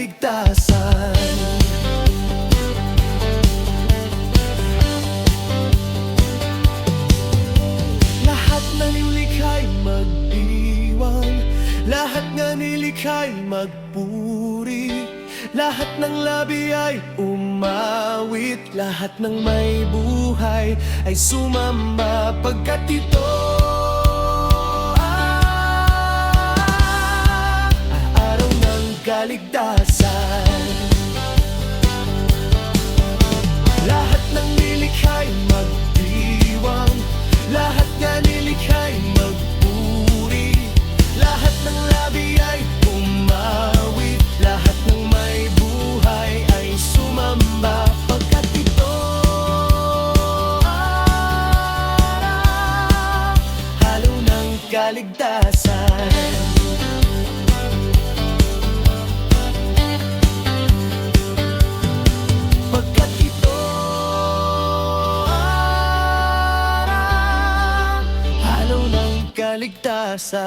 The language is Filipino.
kaligtasan. Lahat ng nilikha'y magdiwang, lahat nga nilikha'y magpuri, lahat ng labi ay umawit, lahat ng may buhay ay sumamba, pagkat ito araw ng kaligtasan. Lahat ng nilikha'y magdiwang, lahat nga nilikha'y magpuri, lahat ng labi ay umawit, lahat ng may buhay ay sumamba, pagkat ito araw ng kaligtasan. Pagkat ito araw ng kaligtasan.